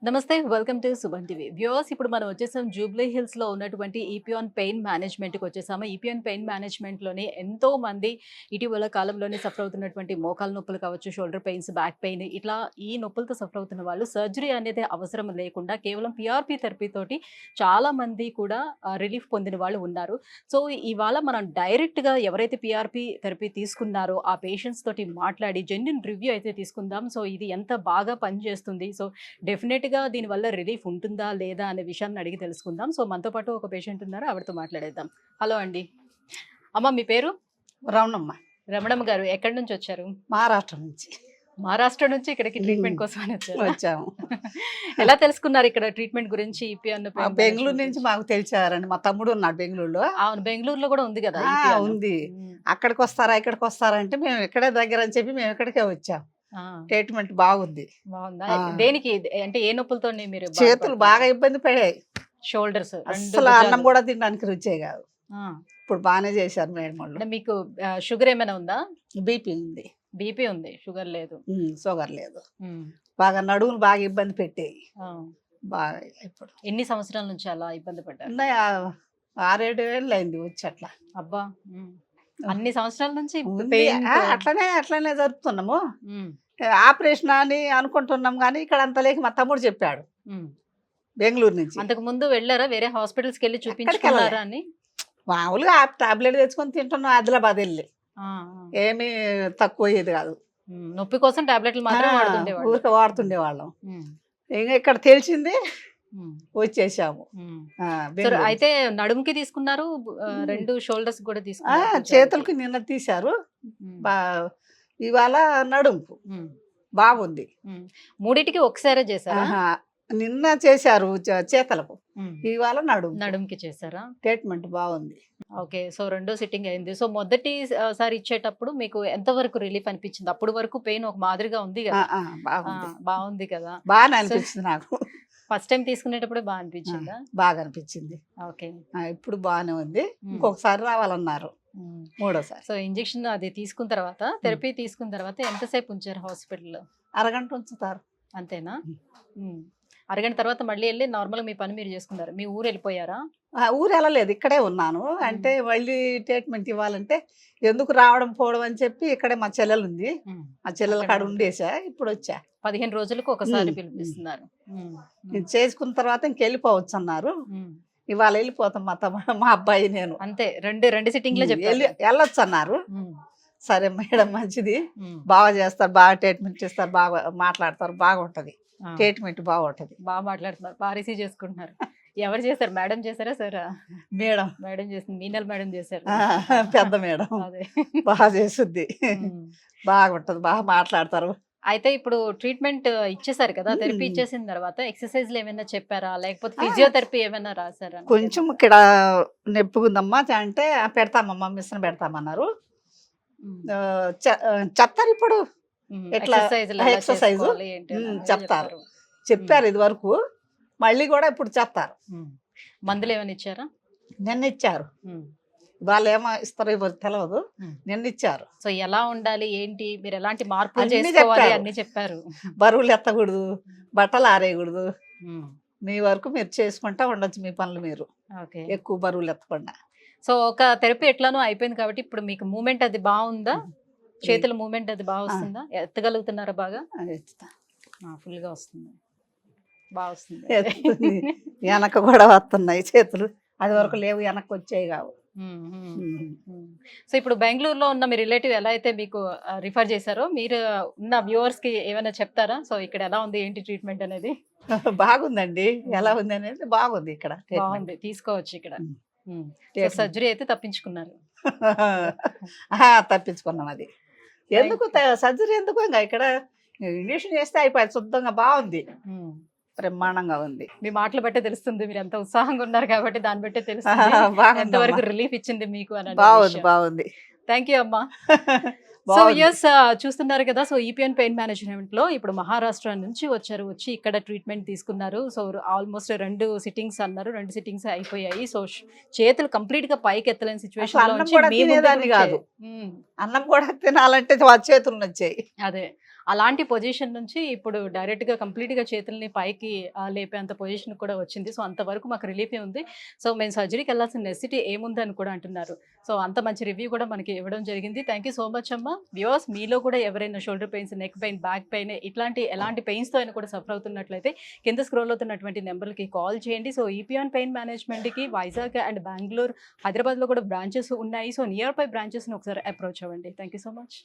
నమస్తే. Welcome to Suman TV. Viewers, ఇప్పుడు మనం వచ్చేసాం జూబ్లీ హిల్స్ లో ఉన్నటువంటి ఈపియాన్ పెయిన్ మేనేజ్మెంట్ కి వచ్చేసాము. ఈపియాన్ పెయిన్ మేనేజ్మెంట్ లోని ఎంతో మంది ఇటీవల కాలంలోనే సఫర్ అవుతున్నటువంటి మోకాల నొప్పులు కావచ్చు, షోల్డర్ పెయిన్స్, బ్యాక్ పెయిన్, ఇట్లా ఈ నొప్పులతో సఫర్ అవుతున్న వాళ్ళు సర్జరీ అనేది అవసరం లేకుండా కేవలం పిఆర్పి థెరపీ తోటి చాలా మంది కూడా రిలీఫ్ పొందిన వాళ్ళు ఉన్నారు. సో ఇవాళ మనం డైరెక్ట్ గా ఎవరైతే పిఆర్పి థెరపీ తీసుకున్నారో ఆ పేషెంట్స్ తోటి మాట్లాడి జెన్యూన్ రివ్యూ అయితే తీసుకుందాం. సో ఇది ఎంత బాగా పనిచేస్తుంది, సో డెఫినెట్‌గా దీనివల్ల రిలీఫ్ ఉంటుందా? లేదా? అనే విషయాన్ని అడిగి తెలుసుకుందాం. సో మనతో పాటు ఒక పేషెంట్ ఉన్నారు. ఆవిడతో మాట్లాడేద్దాం. హలో అండి. అమ్మ, మీ పేరు? రమణమ్మ. రమణమ్మ గారు, ఎక్కడి నుంచి వచ్చారు? మహారాష్ట్ర నుంచి మహారాష్ట్ర నుంచి ఇక్కడికి ట్రీట్మెంట్ కోసం అని వచ్చారు. వచ్చాము. ఎలా తెలుసుకున్నారు ఇక్కడ ట్రీట్మెంట్ గురించి? ఈపిఆన్ బెంగళూరు నుంచి మాకు తెలిసారండి. మా తమ్ముడు ఉన్నాడు బెంగళూరులో. అవును, బెంగళూరులో కూడా ఉంది కదా ఉంది. అక్కడికి వస్తారా ఇక్కడికి వస్తారా అంటే మేము ఇక్కడే దగ్గర అని చెప్పి మేము ఇక్కడికే వచ్చాం. ట్రీట్మెంట్ బాగుంది. బాగుందా? దేనికి అంటే ఏ నొప్పులతో మీరు? చేతులు బాగా ఇబ్బంది పడాయి. షోల్డర్స్, అసలు అన్నం కూడా తినడానికి రుచే కాదు. ఇప్పుడు బాగానే చేశారు మేడం వాళ్ళు. అంటే మీకు షుగర్ ఏమైనా ఉందా? బీపీ ఉంది. బీపీ ఉంది, షుగర్ లేదు. షుగర్ లేదు. బాగా నడువులు బాగా ఇబ్బంది పెట్టాయి. బాగా ఇప్పుడు ఎన్ని సంవత్సరాల నుంచి అలా ఇబ్బంది పడ్డారు? 6-7 ఏళ్ళు అయింది వచ్చి అట్లా. అబ్బా, అన్ని సంవత్సరాల నుంచి అట్లనే జరుపుతున్నాము. ఆపరేషన్ అని అనుకుంటున్నాం కానీ ఇక్కడ అంత లేక మా తమ్ముడు చెప్పాడు బెంగళూరు నుంచి. అంతకు ముందు వెళ్ళారా వేరే హాస్పిటల్స్ కి వెళ్ళి చూపించుకున్నారా అని? మామూలుగా టాబ్లెట్ తెచ్చుకొని తింటున్నాం ఆదిలాబాద్ వెళ్ళి. ఏమీ తక్కువ అయ్యేది కాదు. నొప్పి కోసం టాబ్లెట్లు మాత్రం ఊరికే వాడుతుండేవాళ్ళం. ఇంకా ఇక్కడ తెలిసింది వచ్చేసాము. అయితే నడుముకి తీసుకున్నారు, రెండు షోల్డర్స్ కూడా తీసుకున్నారు. చేతులకి నిన్న తీశారు, ఇవాళ నడుముకు బాగుంది. మూడింటికి ఒకసారి చేశారా? నిన్న చేశారు చేతలకు, ఇవాళ నడుముకి చేశారా? ట్రీట్మెంట్ బాగుంది. ఓకే, సో రెండో సిట్టింగ్ అయింది. సో మొదటిసారి ఇచ్చేటప్పుడు మీకు ఎంత వరకు రిలీఫ్ అనిపించింది? అప్పుడు వరకు పెయిన్ ఒక మాదిరిగా ఉంది కదా? బాగుంది కదా? బాగా అనిపించింది నాకు. ఫస్ట్ టైం తీసుకునేటప్పుడే బాగా అనిపించిందా? బాగా అనిపించింది. ఓకే, ఇప్పుడు బాగానే ఉంది. ఇంకొకసారి రావాలన్నారు, మూడోసారి. సో ఇంజెక్షన్ అది తీసుకున్న తర్వాత, థెరపీ తీసుకున్న తర్వాత ఎంతసేపు ఉంచారు హాస్పిటల్లో? అరగంట ఉంచుతారు. అంతేనా? అరగంట తర్వాత మళ్ళీ వెళ్ళి నార్మల్ మీ పని మీరు చేసుకున్నారు. మీ ఊరు వెళ్ళిపోయారా? ఊరు వెళ్ళలేదు, ఇక్కడే ఉన్నాను. అంటే మళ్ళీ ట్రీట్మెంట్ ఇవ్వాలంటే ఎందుకు రావడం పోవడం అని చెప్పి ఇక్కడే మా చెల్లెలు ఉంది, మా చెల్లెల కాడ ఉండేసా. ఇప్పుడు వచ్చా. 15 రోజులకు ఒకసారి పిలిపిస్తున్నారు. చేసుకున్న తర్వాత ఇంకెళ్ళిపోవచ్చు అన్నారు. ఇవాళ వెళ్ళిపోతాం మా అబ్బాయి నేను. అంతే, రెండు సిట్టింగ్ లో వెళ్ళొచ్చు అన్నారు. సరే మేడం, మంచిది, బాగా చేస్తారు, బాగా ట్రీట్మెంట్ చేస్తారు, బాగా మాట్లాడతారు, బాగుంటది ట్రీట్మెంట్, బాగుంటది. బాగా మాట్లాడుతున్నారు, బాగా రిసీవ్ చేసుకుంటున్నారు. ఎవరు చేశారు? మేడం చేశారా సార్? మేడం చేసింది. మీనల్ మేడం చేశారు, పెద్ద మేడం. అదే బాగా చేస్తుంది, బాగుంటది, బాగా మాట్లాడతారు. అయితే ఇప్పుడు ట్రీట్మెంట్ ఇచ్చేసారు కదా, థెరపీ ఇచ్చేసిన తర్వాత ఎక్సర్సైజ్లు ఏమైనా చెప్పారా, లేకపోతే ఫిజియోథెరపీ ఏమైనా రాసారా? కొంచెం ఇక్కడ నొప్పుకుందమ్మా అంటే పెడతామమ్మా, మిషన్ పెడతామన్నారు. చెప్తారు ఇప్పుడు ఎక్సర్సైజ్ చెప్తారు, చెప్పారు ఇది వరకు, మళ్ళీ కూడా ఇప్పుడు చెప్తారు. మందులు ఏమైనా ఇచ్చారా? నిన్న ఇచ్చారు, వాళ్ళు ఏమో ఇస్తారో ఇవ్వరు తెలియదు, నిన్న ఇచ్చారు. సో ఎలా ఉండాలి ఏంటి, మీరు ఎలాంటి మార్పులు చేసుకోవాలి అన్ని చెప్పారు. బరువులు ఎత్తకూడదు, బట్టలు ఆరేయకూడదు, మీ వరకు మీరు చేసుకుంటా ఉండొచ్చు మీ పనులు, మీరు ఎక్కువ బరువులు ఎత్తకుండా. సో ఒక థెరపీ ఎట్లానో అయిపోయింది కాబట్టి ఇప్పుడు మీకు మూమెంట్ అది బాగుందా? చేతుల మూమెంట్ అది బాగా వస్తుందా? ఎత్తగలుగుతున్నారా? బాగా ఫుల్ గా వస్తుంది, బాగా వస్తుంది. వెనక కూడా వస్తున్నాయి చేతులు, అది వరకు లేవు, వెనక్కి వచ్చాయి కావు. సో ఇప్పుడు బెంగళూరులో ఉన్న మీ రిలేటివ్ ఎలా అయితే మీకు రిఫర్ చేశారో, మీరు ఉన్న వ్యూవర్స్ కి ఏమైనా చెప్తారా? సో ఇక్కడ ఎలా ఉంది ఏంటి ట్రీట్మెంట్ అనేది? బాగుందండి, ఎలా ఉంది అనేది బాగుంది, ఇక్కడ బాగుంది, తీసుకోవచ్చు ఇక్కడ. సర్జరీ అయితే తప్పించుకున్నారు. తప్పించుకున్నాం. అది ఎందుకు సర్జరీ ఎందుకు, ఇంకా ఇక్కడ ఇంజక్షన్ చేస్తే అయిపోయింది, శుద్ధంగా బాగుంది, బ్రహ్మాండంగా ఉంది. మీ మాటలు బట్టే తెలుస్తుంది మీరు ఎంత ఉత్సాహంగా ఉన్నారు కాబట్టి, దాన్ని బట్టే తెలుస్తుంది ఎంతవరకు రిలీఫ్ ఇచ్చింది మీకు అని. బాగుంది. థ్యాంక్ యూ అమ్మా. సో ఎస్, చూస్తున్నారు కదా. సో ఈపియాన్ పెయిన్ మేనేజ్మెంట్ లో ఇప్పుడు మహారాష్ట్ర నుంచి వచ్చి ఇక్కడ ట్రీట్మెంట్ తీసుకున్నారు. సో ఆల్మోస్ట్ 2 సిట్టింగ్స్ అన్నారు, 2 సిట్టింగ్స్ అయిపోయాయి. సో చేతులు కంప్లీట్ గా పైకి ఎత్తలేని సిచ్యువేషన్ కాదు, అన్నం కూడా తినాలంటే చేతులు వచ్చాయి. అదే అలాంటి పొజిషన్ నుంచి ఇప్పుడు డైరెక్ట్‌గా కంప్లీట్‌గా చేతుల్ని పైకి లేపేంత పొజిషన్ కూడా వచ్చింది. సో, అంతవరకు మాకు రిలీఫే ఉంది. సో, మేము సర్జరీకెళ్ళాల్సిన నెసెసిటీ ఏముందని కూడా అంటున్నారు. సో, అంత మంచి రివ్యూ కూడా మనకి ఇవ్వడం జరిగింది. థాంక్ యూ సో మచ్ అమ్మ. వ్యూవర్స్ మీలో కూడా ఎవరైనా shoulder pains, neck pain, back pain ఎలాంటి పెయిన్స్‌తో అయినా కూడా సఫర్ అవుతున్నట్లయితే కింద స్క్రోల్ అవుతున్నటువంటి నంబర్‌లకి కాల్ చేయండి. సో, ఈపియాన్ పెయిన్ మేనేజ్మెంట్‌కి వైజాగ్ అండ్ బెంగుళూరు, హైదరాబాద్‌లో కూడా బ్రాంచెస్ ఉన్నాయి. సో, నియర్ బై బ్రాంచెస్‌ని ఒకసారి అప్రోచ్ అవ్వండి. Thank you so much.